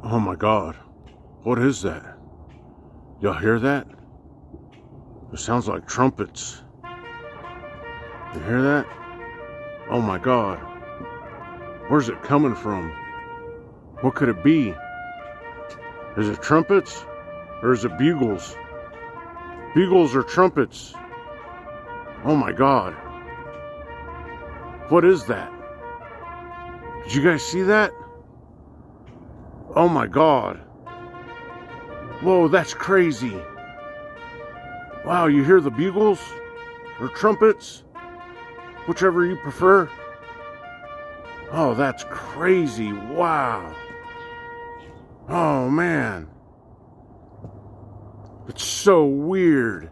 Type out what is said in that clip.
Oh my God. What is that? Y'all hear that? It sounds like trumpets. You hear that? Oh my God. Where's it coming from? What could it be? Is it trumpets? Or is it bugles? Bugles or trumpets? Oh my God. What is that? Did you guys see that? Oh my God. Whoa, that's crazy. Wow, you hear the bugles? Or trumpets? Whichever you prefer. Oh, that's crazy. Wow. Oh man. It's so weird.